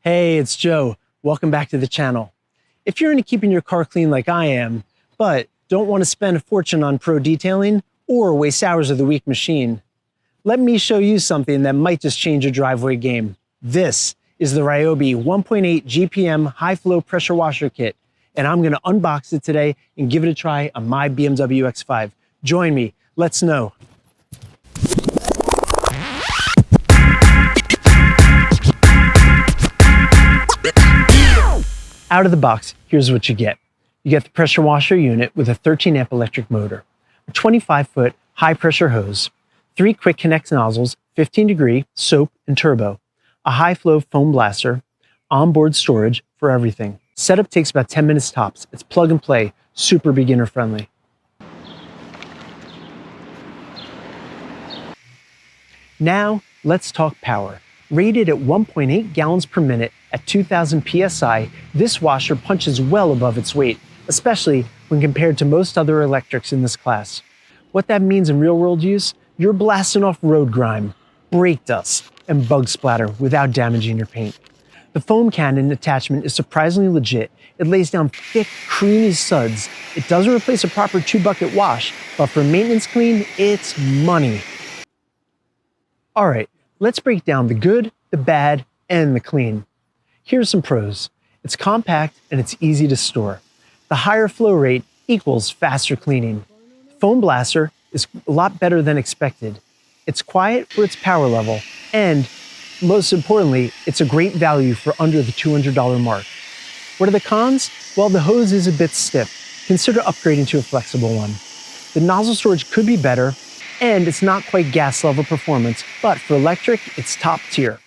Hey, it's Joe. Welcome back to the channel. If you're into keeping your car clean like I am, but don't want to spend a fortune on pro detailing or waste hours of the week machine, let me show you something that might just change your driveway game. This is the Ryobi 1.8 GPM high flow pressure washer kit, and I'm going to unbox it today and give it a try on my BMW X5. Join me. Let's know. Out of the box, here's what you get. You get the pressure washer unit with a 13 amp electric motor, a 25-foot high pressure hose, 3 quick connect nozzles, 15-degree, soap, and turbo, a high flow foam blaster, onboard storage for everything. Setup takes about 10 minutes tops. It's plug and play, super beginner friendly. Now, let's talk power. Rated at 1.8 gallons per minute at 2,000 PSI, this washer punches well above its weight, especially when compared to most other electrics in this class. What that means in real-world use, you're blasting off road grime, brake dust, and bug splatter without damaging your paint. The foam cannon attachment is surprisingly legit. It lays down thick, creamy suds. It doesn't replace a proper 2-bucket wash, but for maintenance clean, it's money. All right, let's break down the good, the bad, and the clean. Here's some pros. It's compact and it's easy to store. The higher flow rate equals faster cleaning. Foam blaster is a lot better than expected. It's quiet for its power level, and most importantly, it's a great value for under the $200 mark. What are the cons? Well, the hose is a bit stiff. Consider upgrading to a flexible one. The nozzle storage could be better, and it's not quite gas level performance, but for electric, it's top tier.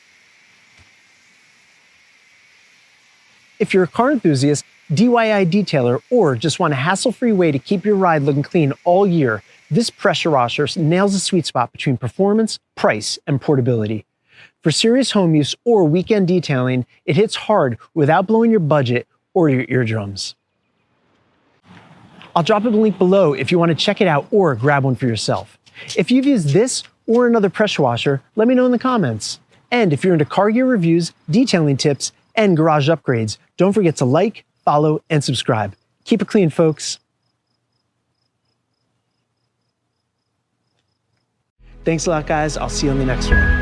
If you're a car enthusiast, DIY detailer, or just want a hassle-free way to keep your ride looking clean all year, this pressure washer nails the sweet spot between performance, price, and portability. For serious home use or weekend detailing, it hits hard without blowing your budget or your eardrums. I'll drop a link below if you want to check it out or grab one for yourself. If you've used this or another pressure washer, let me know in the comments. And if you're into car gear reviews, detailing tips, and garage upgrades, don't forget to like, follow, and subscribe. Keep it clean, folks. Thanks a lot, guys. I'll see you on the next one.